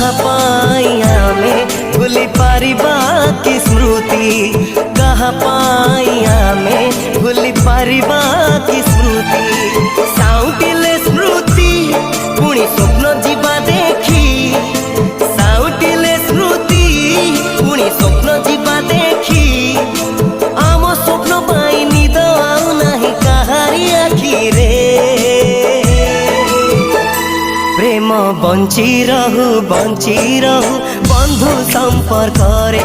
कहाँ पाई आमे भूली पारिबा की स्मृति, कहाँ पाई आमे भूली पारिबा की स्मृति। साउटिले स्मृति पुणी स्वप्न जीवा देखी, साउटिले स्मृति पुणी स्वप्न जीवा देखी। आम स्वप्न पाई निद आउ नाही काहारी आखि रे। प्रेम बंची रहु बंधु संपर्क रे।